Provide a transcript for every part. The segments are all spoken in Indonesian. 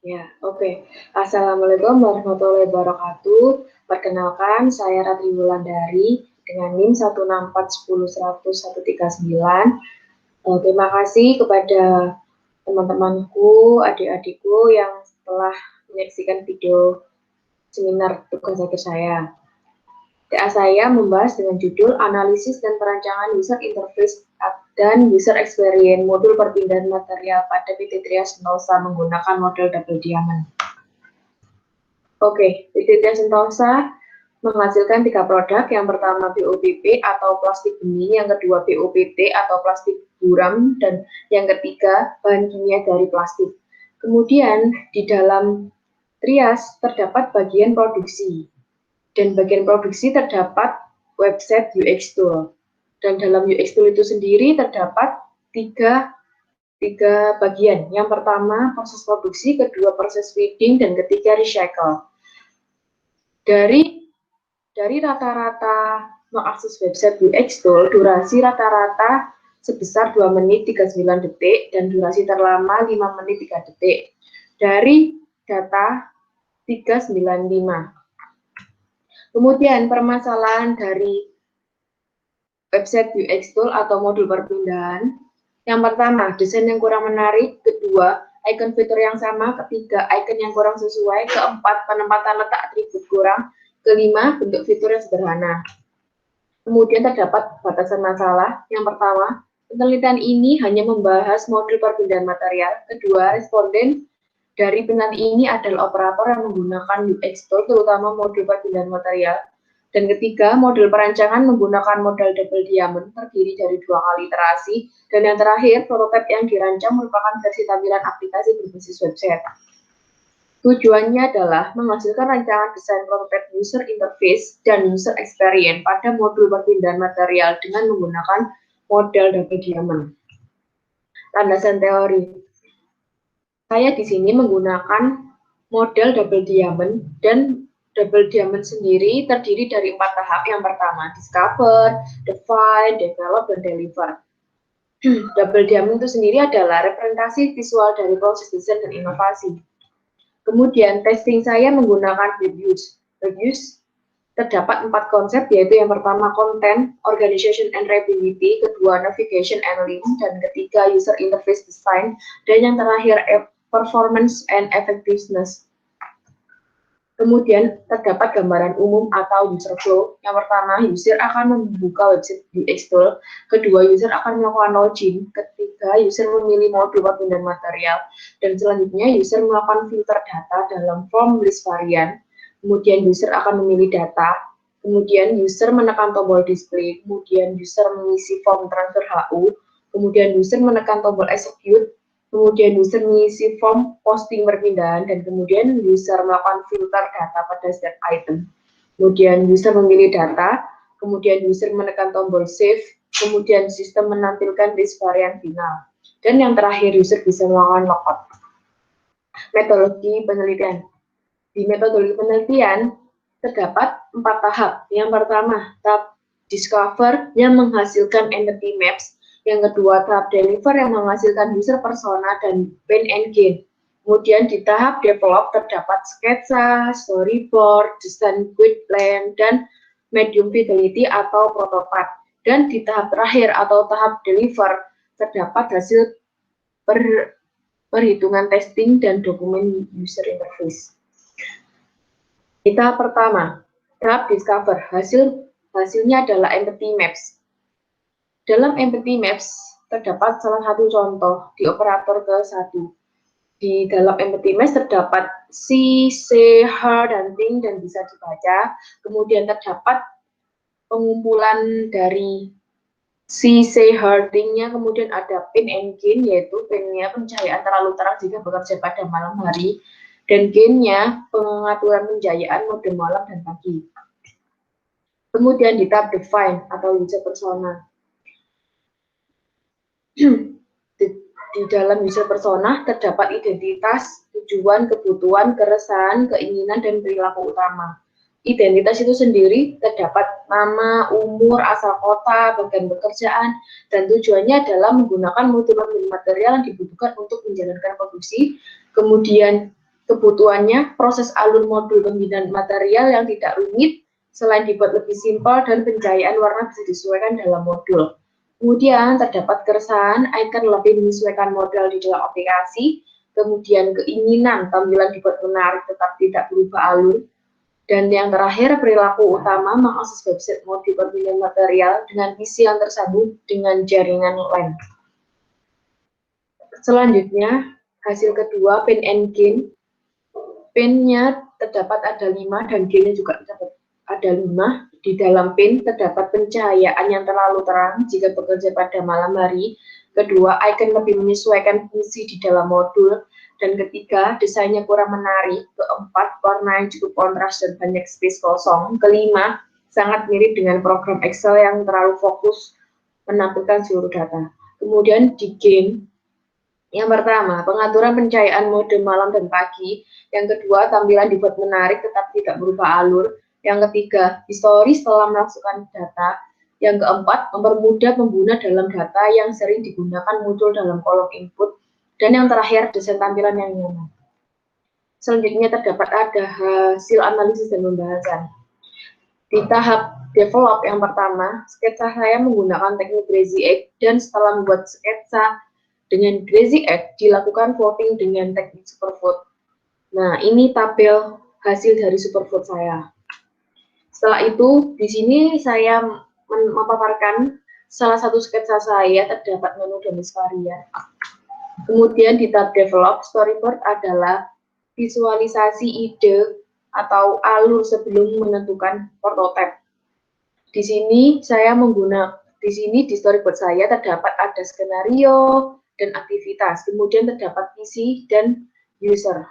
Ya, oke. Assalamualaikum warahmatullahi wabarakatuh. Perkenalkan, saya Ratri Wulandari dengan NIM 164101139. Terima kasih kepada teman-temanku, adik-adikku yang telah menyaksikan video seminar tugas akhir saya. TA saya membahas dengan judul Analisis dan Perancangan User Interface dan User Experience Modul Perpindahan Material pada PT Trias Sentosa menggunakan model double diamond. Oke, PT Trias Sentosa menghasilkan 3 produk. Yang pertama BOPP atau plastik benih, yang kedua BOPT atau plastik buram, dan yang ketiga bahan kimia dari plastik. Kemudian di dalam Trias terdapat bagian produksi. Dan bagian produksi terdapat website UX Tool. Dan dalam UX Tool itu sendiri terdapat tiga bagian. Yang pertama proses produksi, kedua proses feeding, dan ketiga recycle. Dari rata-rata mengakses website UX Tool, durasi rata-rata sebesar 2 menit 39 detik dan durasi terlama 5 menit 3 detik. Dari data 395. Kemudian permasalahan dari website UX Tool atau modul perpindahan. Yang pertama, desain yang kurang menarik. Kedua, icon fitur yang sama. Ketiga, icon yang kurang sesuai. Keempat, penempatan letak atribut kurang. Kelima, bentuk fitur yang sederhana. Kemudian terdapat batasan masalah. Yang pertama, penelitian ini hanya membahas modul perpindahan material. Kedua, responden dari penelitian ini adalah operator yang menggunakan UX Tool, terutama modul perpindahan material. Dan ketiga, modul perancangan menggunakan model double diamond terdiri dari 2 kali iterasi. Dan yang terakhir, prototipe yang dirancang merupakan versi tampilan aplikasi berbasis website. Tujuannya adalah menghasilkan rancangan desain prototipe user interface dan user experience pada modul perpindahan material dengan menggunakan model double diamond. Landasan teori. Saya di sini menggunakan model double diamond, dan double diamond sendiri terdiri dari 4 tahap. Yang pertama, discover, define, develop, dan deliver. Double diamond itu sendiri adalah representasi visual dari proses desain dan inovasi. Kemudian testing saya menggunakan reviews. Reviews terdapat 4 konsep, yaitu yang pertama content, organization and readability, kedua navigation and link, dan ketiga user interface design, dan yang terakhir performance and effectiveness. Kemudian terdapat gambaran umum atau user flow. Yang pertama, user akan membuka website UX Tool. Kedua, user akan melakukan login. Ketiga, user memilih modul perpindahan material. Dan selanjutnya, user melakukan filter data dalam form list varian. Kemudian user akan memilih data. Kemudian user menekan tombol display. Kemudian user mengisi form transfer HU. Kemudian user menekan tombol execute. Kemudian user mengisi form posting perpindahan, dan kemudian user melakukan filter data pada setiap item. Kemudian user memilih data, kemudian user menekan tombol save, kemudian sistem menampilkan list varian final. Dan yang terakhir, user bisa melakukan logout. Metodologi penelitian. Di metodologi penelitian terdapat 4 tahap. Yang pertama, tahap discover yang menghasilkan entity maps. Yang kedua, tahap deliver yang menghasilkan user persona dan pain and gain. Kemudian di tahap develop terdapat sketsa, storyboard, desain guide plan, dan medium fidelity atau prototype. Dan di tahap terakhir atau tahap deliver terdapat hasil perhitungan testing dan dokumen user interface. Di tahap pertama, tahap discover, hasilnya adalah entity maps. Dalam entity maps terdapat salah satu contoh di operator ke-1. Di dalam entity maps terdapat C, C, H, dan Thing, dan bisa dibaca. Kemudian terdapat pengumpulan dari C, C, H, Thing-nya, kemudian ada pin and gain, yaitu pinnya pencahayaan terlalu terang jika bekerja pada malam hari, dan gain-nya pengaturan pencahayaan mode malam dan pagi. Kemudian di tahap define atau user persona. Di dalam user persona terdapat identitas, tujuan, kebutuhan, keresahan, keinginan, dan perilaku utama. Identitas itu sendiri terdapat nama, umur, asal kota, bagian pekerjaan, dan tujuannya adalah menggunakan modul material yang dibutuhkan untuk menjalankan produksi. Kemudian Kebutuhannya, proses alur modul pembinaan material yang tidak rumit, selain dibuat lebih simpel dan pencahayaan warna bisa disesuaikan dalam modul. Kemudian terdapat keresahan, icon lebih menyesuaikan model di dalam aplikasi, kemudian keinginan tampilan dibuat menarik tetap tidak berubah alur, dan yang terakhir perilaku utama mengakses website modul pembinaan material dengan PC yang tersambung dengan jaringan LAN. Selanjutnya, hasil kedua, paint and gain. Paint-nya terdapat ada 5 dan gain-nya juga terdapat ada 5. Di dalam paint terdapat pencahayaan yang terlalu terang jika bekerja pada malam hari. Kedua, icon lebih menyesuaikan fungsi di dalam modul. Dan ketiga, desainnya kurang menarik. Keempat, warna yang cukup kontras dan banyak space kosong. Kelima, sangat mirip dengan program Excel yang terlalu fokus menampilkan seluruh data. Kemudian di gain, yang pertama, pengaturan pencahayaan mode malam dan pagi. Yang kedua, tampilan dibuat menarik tetap tidak berubah alur. Yang ketiga, histori setelah melakukan data. Yang keempat, mempermudah pengguna dalam data yang sering digunakan muncul dalam kolom input. Dan yang terakhir, desain tampilan yang nyaman. Selanjutnya terdapat ada hasil analisis dan pembahasan. Di tahap develop yang pertama, sketsa saya menggunakan teknik Crazy Egg, dan setelah membuat sketsa dengan Crazy Egg dilakukan voting dengan teknik Supervote. Nah, ini tabel hasil dari Supervote saya. Setelah itu, di sini saya memaparkan salah satu sketsa saya terdapat menu dan list varian. Kemudian di tab develop, storyboard adalah visualisasi ide atau alur sebelum menentukan prototipe. Di sini saya di sini di storyboard saya terdapat ada skenario dan aktivitas, kemudian terdapat visi dan user.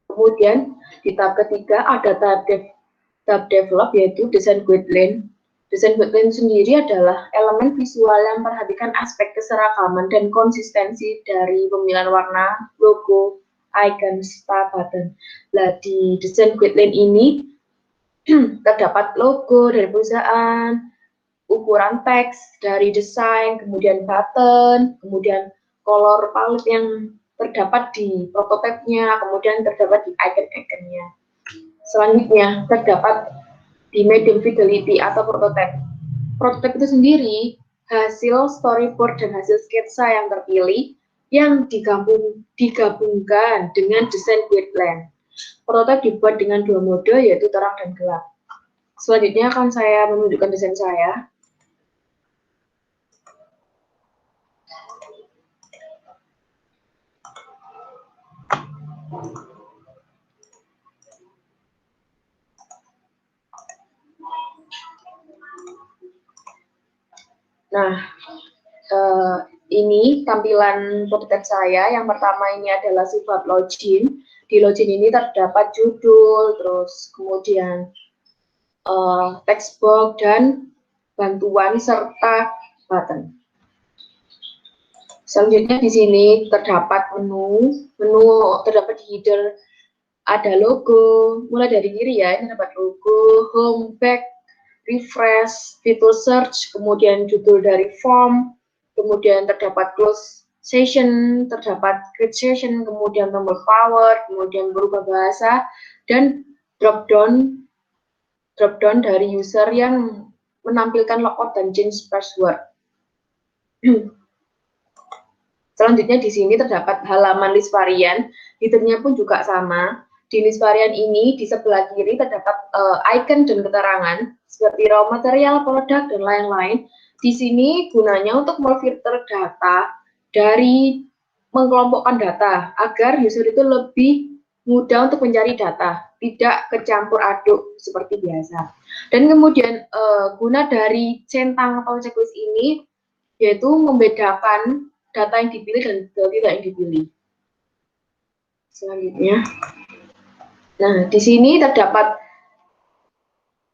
Kemudian di tab ketiga ada tab develop yaitu desain guideline. Desain guideline sendiri adalah elemen visual yang memperhatikan aspek keseragaman dan konsistensi dari pemilihan warna, logo, icon, serta button. Nah, di desain guideline ini terdapat logo dari perusahaan, ukuran teks dari desain, kemudian button, kemudian color palette yang terdapat di prototipenya, kemudian terdapat di icon-iconnya. Selanjutnya terdapat di medium fidelity atau prototype. Prototype itu sendiri hasil storyboard dan hasil sketsa yang terpilih yang digabungkan dengan desain guideline. Prototype dibuat dengan 2 mode yaitu terang dan gelap. Selanjutnya akan saya menunjukkan desain saya. Nah, ini tampilan prototipe saya. Yang pertama ini adalah sifat login. Di login ini terdapat judul, terus kemudian text box dan bantuan serta button. Selanjutnya di sini terdapat menu terdapat di header ada logo, mulai dari kiri ya, ini terdapat logo, home, back, refresh, fitur search, kemudian judul dari form, kemudian terdapat close session, terdapat create session, kemudian tombol power, kemudian berubah bahasa, dan drop down dari user yang menampilkan logout dan change password. Selanjutnya di sini terdapat halaman list varian, headernya pun juga sama. Di list varian ini di sebelah kiri terdapat icon dan keterangan seperti raw material, produk, dan lain-lain. Di sini gunanya untuk memfilter data dari mengelompokkan data agar user itu lebih mudah untuk mencari data, tidak kecampur aduk seperti biasa. Dan kemudian guna dari centang atau checklist ini yaitu membedakan data yang dipilih dan tidak yang dipilih. Selanjutnya, nah di sini terdapat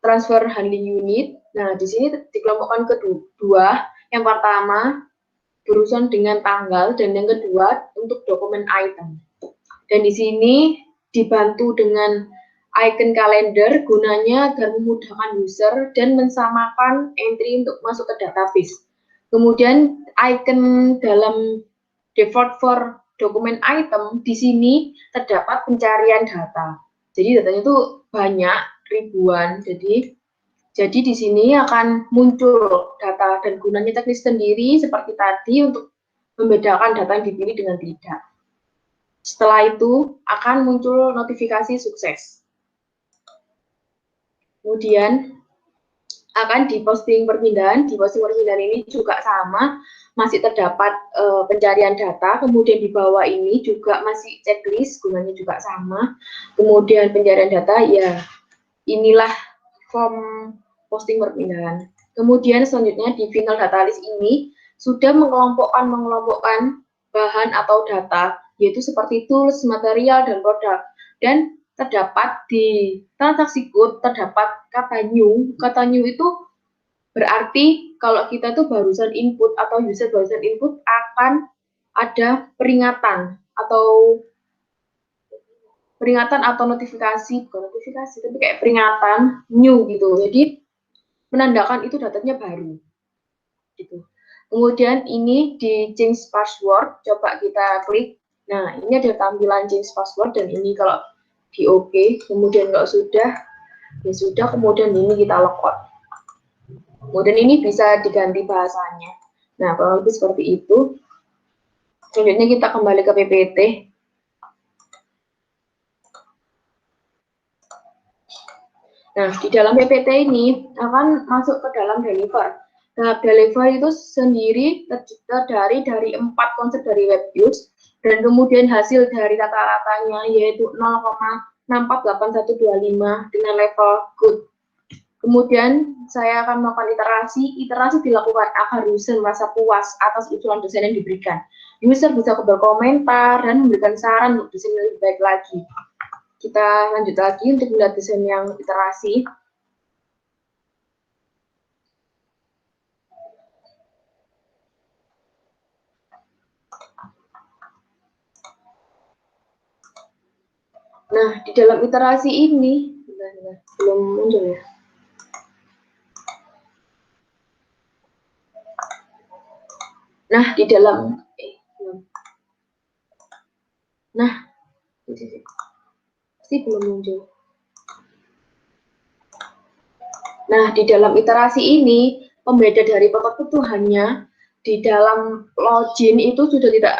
transfer handling unit. Nah di sini dikelompokkan kedua. Yang pertama berurusan dengan tanggal dan yang kedua untuk dokumen item. Dan di sini dibantu dengan icon kalender gunanya agar memudahkan user dan mensamakan entry untuk masuk ke database. Kemudian icon dalam default for dokumen item, di sini terdapat pencarian data. Jadi datanya itu banyak, ribuan. Jadi di sini akan muncul data dan gunanya checklist sendiri seperti tadi untuk membedakan data yang dipilih dengan tidak. Setelah itu akan muncul notifikasi sukses. Kemudian akan diposting perpindahan. Di posting perpindahan ini juga sama, masih terdapat pencarian data. Kemudian di bawah ini juga masih checklist, gunanya juga sama. Kemudian pencarian data, ya inilah form posting perpindahan. Kemudian selanjutnya di final data list ini sudah mengelompokkan bahan atau data, yaitu seperti tools, material, dan produk. Dan terdapat di transaksi code terdapat kata new. Kata new itu berarti kalau kita tuh barusan input atau user barusan input akan ada peringatan atau notifikasi, bukan notifikasi tapi kayak peringatan new gitu. Jadi menandakan itu datanya baru gitu. Kemudian ini di change password, coba kita klik. Nah, ini ada tampilan change password dan ini kalau di OK, kemudian kalau sudah, ya sudah, kemudian ini kita logout. Kemudian ini bisa diganti bahasanya. Nah, kurang lebih seperti itu. Selanjutnya kita kembali ke PPT. Nah, di dalam PPT ini akan masuk ke dalam deliver. Nah, deliver itu sendiri terdiri dari 4 konsep dari web use, dan kemudian hasil dari rata-ratanya yaitu 0,648125 dengan level good. Kemudian saya akan melakukan iterasi dilakukan agar user merasa puas atas usulan desain yang diberikan. User bisa berkomentar dan memberikan saran untuk desain yang lebih baik lagi. Kita lanjut lagi untuk melihat desain yang iterasi. Nah, di dalam iterasi ini, belum muncul ya. Nah, di dalam, nah, pasti belum muncul. Nah, di dalam iterasi ini, pembeda dari prototipe itu hanya di dalam login itu sudah tidak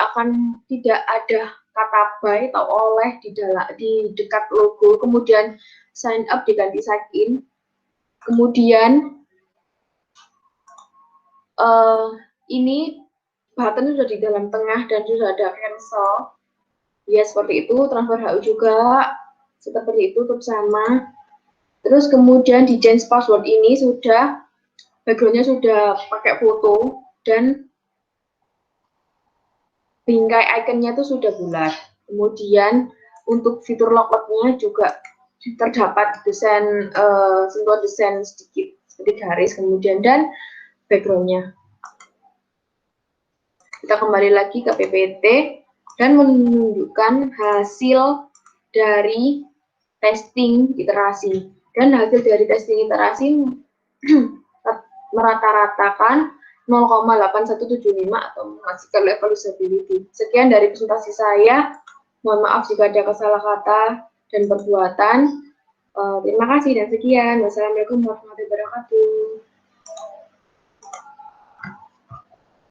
ada kata by atau oleh di dekat logo, kemudian sign up diganti sign in, kemudian ini button sudah di dalam tengah dan sudah ada cancel, ya seperti itu. Transfer HU juga seperti itu, tetap sama. Terus kemudian di change password ini sudah backgroundnya sudah pakai foto dan bingkai ikonnya itu sudah bulat. Kemudian untuk fitur logoutnya juga terdapat desain sentuhan desain sedikit seperti garis, kemudian dan backgroundnya. Kita kembali lagi ke PPT dan menunjukkan hasil dari testing iterasi. Dan hasil dari testing iterasi merata-ratakan 0,8175 atau menghasilkan level usability. Sekian dari presentasi saya. Mohon maaf jika ada kesalah kata dan perbuatan. Terima kasih dan sekian. Wassalamualaikum warahmatullahi wabarakatuh.